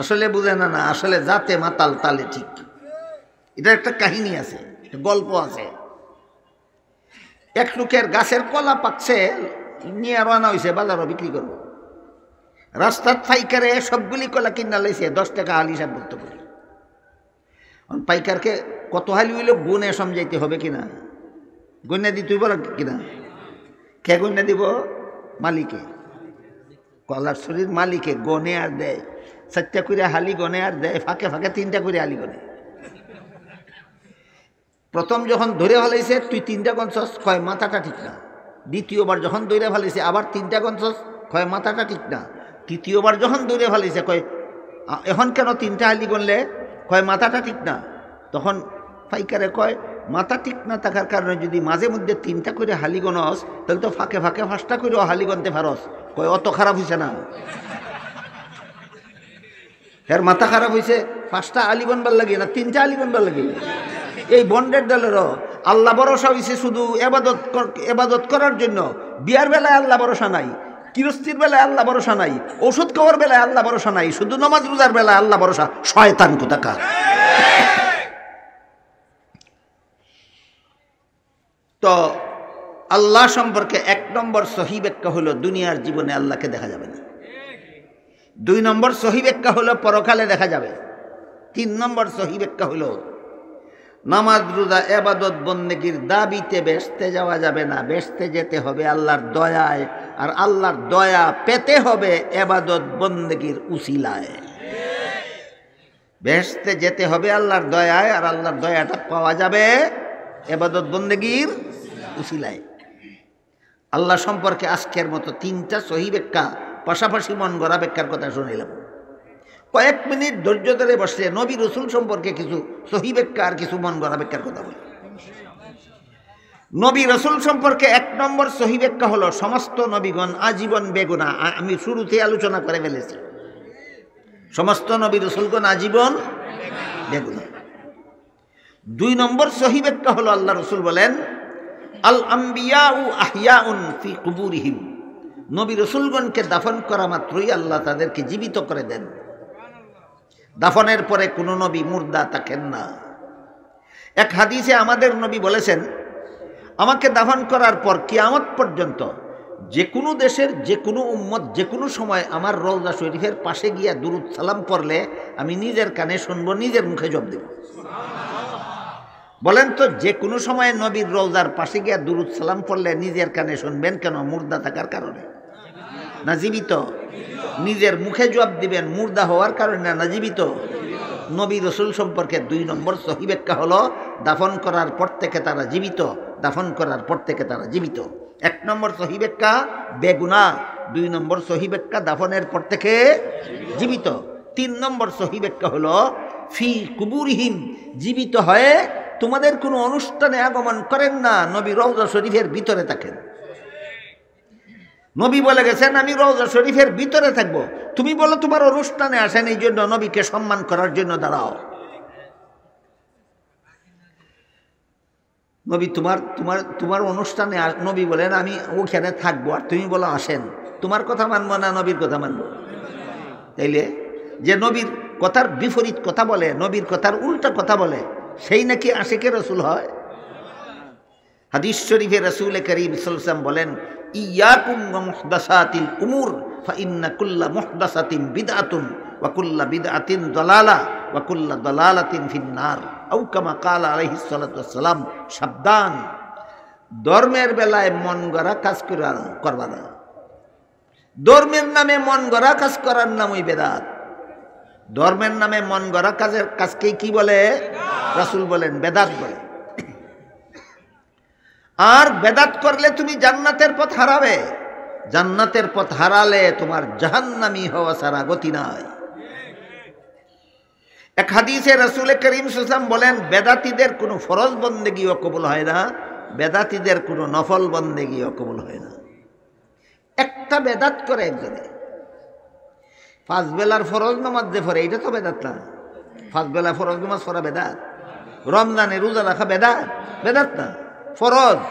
আসলে বুঝে না, না আসলে জাতে মাতাল তালে ঠিক। এটা একটা কাহিনী আছে, গল্প আছে। এক লোকের গাছের কলা পাকছে, নিয়ে রানা হয়েছে বাজারও বিক্রি করব। রাস্তার পাইকারে সবগুলি কলা কিনা লাইছে, 10 টাকা হালি হিসাব করতে পারি। পাইকারকে কত হালি হইল গুনে সমঝাইতে হবে কিনা, গন্যা দিতে হইব কিনা? কে গন্যা দিব? মালিকে। কলার শরীর মালিকে গনে আর দেয়। 4টা করে হালি গনে আর দেয়, ফাঁকে ফাঁকে 3টা করে হালি গনে। প্রথম যখন ধরে ফেলাইছে, তুই 3টা গনছস, কয় মাথাটা ঠিক না। দ্বিতীয়বার যখন দৌড়ে ফেলাইছে, আবার 3টা গনছস, কয় মাথাটা ঠিক না। তৃতীয়বার যখন দৌড়ে ফেলাইছে, কয় এখন কেন 3টা হালি গনলে? কয় মাথাটা ঠিক না। তখন পাইকারে কয় মাথা ঠিক না থাকার কারণে যদি মাঝে মধ্যে 3টা করে হালি গনস, তাহলে তো ফাঁকে ফাঁকে 5টা করেও হালি গনতে পারস। কয় অত খারাপ হয়েছে না, এর মাথা খারাপ হয়েছে। 5টা আলি গনবার লাগে না 3টা আলি গনবার লাগে। এই বন্ডের দলেরও আল্লাহ ভরসা হয়েছে শুধু এবাদত করার জন্য। বিয়ার বেলায় আল্লাহ ভরসা নাই, গৃহস্থির বেলায় আল্লাহ ভরসা নাই, ওষুধ খাওয়ার বেলায় আল্লাহ ভরসা নাই, শুধু নামাজ রোজার বেলায় আল্লাহ ভরসা। শয়তান কোথাকার। তো আল্লাহ সম্পর্কে 1 নম্বর সহি ব্যাখ্যা হলো দুনিয়ার জীবনে আল্লাহকে দেখা যাবে না। 2 নম্বর সহি ব্যাখ্যা হলো পরকালে দেখা যাবে। 3 নম্বর সহি ব্যাখ্যা হলো নামাজ রোজা ইবাদত বন্দেগীর দাবিতে বেহেশতে যাওয়া যাবে না, বেহেশতে যেতে হবে আল্লাহর দয়ায়, আর আল্লাহর দয়া পেতে হবে ইবাদত বন্দেগীর উসিলায়। বেহেশতে যেতে হবে আল্লাহর দয়ায়, আর আল্লাহর দয়াটা পাওয়া যাবে ইবাদত বন্দেগীর উসিলায়। আল্লাহ সম্পর্কে আজকের মতো 3টা সহি ব্যাখ্যা, পাশাপাশি মন গড়া ব্যাখ্যার কথা শুনিলাম। কয়েক মিনিট ধৈর্য ধরে বসলে নবী রসুল সম্পর্কে কিছু সহি ব্যাখ্যা আর কিছু মন গড়া ব্যাখ্যার কথা বলি। নবী রসুল সম্পর্কে 1 নম্বর সহি ব্যাখ্যা হলো সমস্ত নবীগণ আজীবন বেগুনাহ। আমি শুরুতে আলোচনা করে ফেলেছি, সমস্ত নবী রসুলগণ আজীবন বেগুনাহ। 2 নম্বর সহি ব্যাখ্যা হলো আল্লাহ রসুল বলেন আল আম্বিয়াউ আহইয়াউন ফি কুবুরিহিম। নবী রসুলগণকে দাফন করা মাত্রই আল্লাহ তাদেরকে জীবিত করে দেন। দাফনের পরে কোনো নবী মুর্দা থাকেন না। এক হাদিসে আমাদের নবী বলেছেন, আমাকে দাফন করার পর কিয়ামত পর্যন্ত যে কোনো দেশের যে কোনো উম্মত যে কোনো সময় আমার রওজা শরীফের পাশে গিয়া দুরুদ সালাম পড়লে আমি নিজের কানে শুনবো, নিজের মুখে জবাব দেব। বলেন তো, যে কোনো সময় নবীর রওজার পাশে গিয়ে দুরুদ সালাম পড়লে নিজের কানে শুনবেন কেন? মুর্দা থাকার কারণে না জীবিত? নিজের মুখে জবাব দিবেন মুর্দা হওয়ার কারণে না জীবিত? নবী রসুল সম্পর্কে 2 নম্বর সহি ব্যাখ্যা হলো দাফন করার পর থেকে তারা জীবিত, দাফন করার পর থেকে তারা জীবিত। 1 নম্বর সহি ব্যাখ্যা বেগুনাহ, 2 নম্বর সহি ব্যাখ্যা দাফনের পর থেকে জীবিত। 3 নম্বর সহি ব্যাখ্যা হলো ফি কুবুরিহিম, জীবিত হয়ে তোমাদের কোনো অনুষ্ঠানে আগমন করেন না, নবী রওজা শরীফের ভিতরে থাকেন। নবী বলে গেছেন আমি রওজা শরীফের ভিতরে থাকবো, তুমি বলো তোমার অনুষ্ঠানে আসেন, এই জন্য নবীকে সম্মান করার জন্য দাঁড়াও। নবী তোমার তোমার তোমার অনুষ্ঠানে নবী বলেন আমি ওখানে থাকবো, আর তুমি বলো আসেন, তোমার কথা মানবো না নবীর কথা মানবো? তাইলে যে নবীর কথার বিপরীত কথা বলে, নবীর কথার উল্টা কথা বলে, সেই নাকি আশিকে রসুল হয়? হাদিস শরীফে রাসূল করিম সাল্লাল্লাহু আলাইহি ওয়াসাল্লাম বলেন ইয়াকুম ওয়া মুহদাসাতিল উমুর ফাইন্না কুল্লা মুহদাসাতিন বিদআতুন ওয়া কুল্লা বিদআতিন দালালা ওয়া কুল্লা দালালাতিন ফিন্নার আও কামা ক্বালা আলাইহিস সালাতু ওয়াসসালাম। সাবধান, ধর্মের বেলায় মন গড়া কাজ করবা না। ধর্মের নামে মন গড়া কাজ করার নামই বেদাত। ধর্মের নামে মন গড়া কাজকে কি বলে? রাসূল বলেন বেদাত বলে। আর বেদাত করলে তুমি জান্নাতের পথ হারাবে, জান্নাতের পথ হারালে তোমার জাহান্নামী হওয়া ছাড়া গতি নাই। এক হাদিসে রাসূল করিম সাল্লাল্লাহু আলাইহি ওয়াসাল্লাম বলেন বেদাতীদের কোনো ফরজ বন্দেগীও কবুল হয় না, বেদাতীদের কোনো নফল বন্দেগীও কবুল হয় না। একটা বেদাত করে একজনে 5 বেলার ফরজ নামাজ যে পড়ে, এটা তো বেদাত না। 5 বেলা ফরজ নামাজ পড়া বেদাত, রমজানে রোজা রাখা বেদাত, বেদাত না, ফরজ।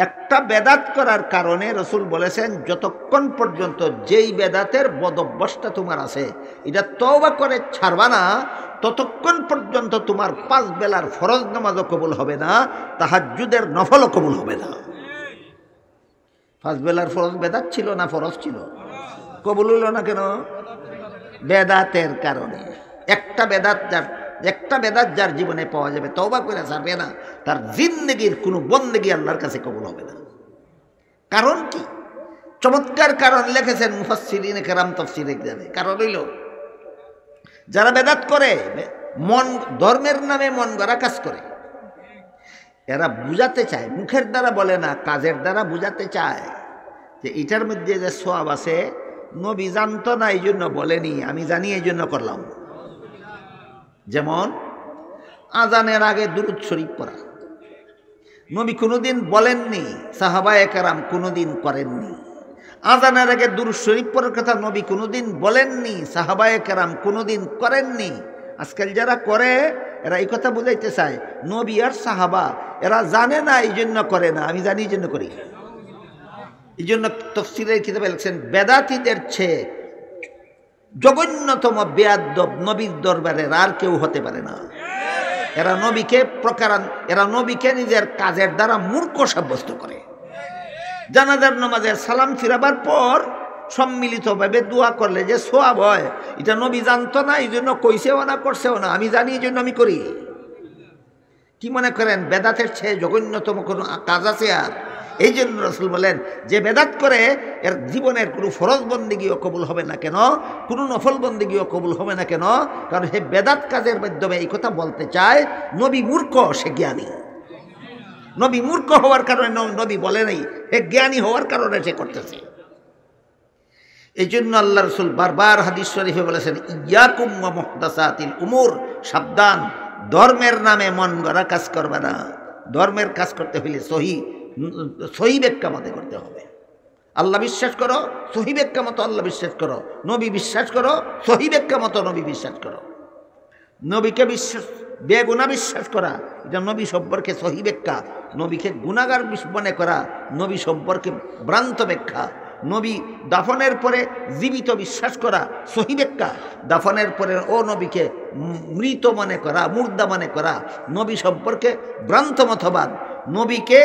একটা বেদাত করার কারণে রসুল বলেছেন যতক্ষণ পর্যন্ত যেই বেদাতের বদভ্যাসটা তোমার আছে এটা তওবা করে ছাড়বা না, ততক্ষণ পর্যন্ত তোমার 5 বেলার ফরজ নামাজও কবুল হবে না, তাহাজ্জুদের নফলও কবুল হবে না। 5 বেলার ফরজ বেদাত ছিল না ফরজ ছিল? কবুল হইল না কেন? বেদাতের কারণে। একটা বেদাত যার জীবনে পাওয়া যাবে, তওবা করে ছাড়বে না, তার জিন্দেগির কোনো বন্দেগি আল্লাহর কাছে কবুল হবে না। কারণ কি? চমৎকার কারণ লিখেছেন মুফাসসিরিনে কেরাম তাফসীরে যাবে। কারণ হইল যারা বেদাত করে, ধর্মের নামে মন গড়া কাজ করে, এরা বুঝাতে চায়, মুখের দ্বারা বলে না, কাজের দ্বারা বুঝাতে চায় যে এটার মধ্যে যে সওয়াব আছে নবী জানতো না এই জন্য বলেনি, আমি জানি এই জন্য করলাম। যেমন আজানের আগে দুরূদ শরীফ পড়া, নবী কোনোদিন বলেননি, সাহাবায়ে কেরাম কোনোদিন করেননি। আজানের আগে দুরূদ শরীফ পড়ার কথা নবী কোনোদিন বলেননি, সাহাবায়ে কেরাম কোনোদিন করেননি। আজকাল যারা করে এরা এই কথা বুঝাইতে চায় নবী আর সাহাবা এরা জানে না এই জন্য করে না, আমি জানি এই জন্য করি। এই জন্য তাফসীরের কিতাবে লিখছেন বেদাতীদের চেয়ে জঘন্যতম বেয়াদব নবীর দরবারের আর কেউ হতে পারে না। এরা নবীকে নিজের কাজের দ্বারা মূর্খ সাব্যস্ত করে। জানাজার নামাজের সালাম ফিরাবার পর সম্মিলিতভাবে দোয়া করলে যে সওয়াব হয়, এটা নবী জানতো না, এই জন্য কইছেও না, করছেও না, আমি জানি এই জন্য আমি করি। কি মনে করেন বেদাতের চেয়ে জঘন্যতম কোনো কাজ আছে? আর এই জন্য রাসূল বলেন যে বেদাত করে এর জীবনের কোনো ফরজ বন্দেগীও কবুল হবে না কেন, কোনো নফল বন্দেগীও কবুল হবে না কেন? কারণ হে বেদাত কাজের মাধ্যমে এই কথা বলতে চায় নবী মূর্খ, সে জ্ঞানী। নবী মূর্খ হওয়ার কারণে নবী বলে নাই, হে জ্ঞানী হওয়ার কারণে সে করতেছে। এই জন্য আল্লাহ রাসূল বারবার হাদিস শরীফে বলেছেন ইয়াকুম ওয়া মুহদাসাতিল উমুর, সাবধান, ধর্মের নামে মন গড়া কাজ করবে না। ধর্মের কাজ করতে হইলে সহি ব্যাখ্যা মতে করতে হবে। আল্লাহ বিশ্বাস করো, সহি ব্যাখ্যা মতো আল্লাহ বিশ্বাস করো। নবী বিশ্বাস করো, সহি ব্যাখ্যা মতো নবী বিশ্বাস করো। নবীকে বেগুনাহ বিশ্বাস করা এটা নবী সম্পর্কে সহি ব্যাখ্যা, নবীকে গুনাহগার মনে করা নবী সম্পর্কে ভ্রান্ত ব্যাখ্যা। নবী দাফনের পরে জীবিত বিশ্বাস করা সহি ব্যাখ্যা, দাফনের পরে ও নবীকে মৃত মনে করা, মুর্দা মনে করা নবী সম্পর্কে ভ্রান্ত মতবাদ। নবীকে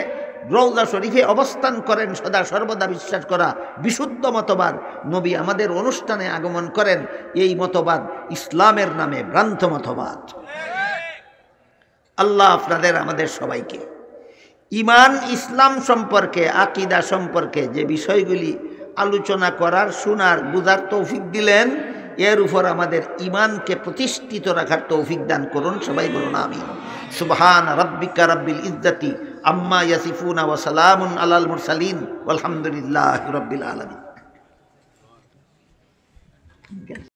রওজা শরীফে অবস্থান করেন সদা সর্বদা বিশ্বাস করা বিশুদ্ধ মতবাদ। নবী আমাদের অনুষ্ঠানে আগমন করেন, এই মতবাদ ইসলামের নামে ভ্রান্ত মতবাদ। আল্লাহ আপনাদের আমাদের সবাইকে ঈমান ইসলাম সম্পর্কে, আকীদা সম্পর্কে যে বিষয়গুলি আলোচনা করার, শোনার, বুঝার তৌফিক দিলেন, এর উপর আমাদের ঈমানকে প্রতিষ্ঠিত রাখার তৌফিক দান করুন। সবাই বলুন আমিন। সুবহান রাব্বিকা রাব্বিল ইজ্জাতি আম্মা ইয়াসিফুনা ওয়া সালামুন আলাল মুরসালিন ওয়ালহামদুলিল্লাহি রাব্বিল আলামিন।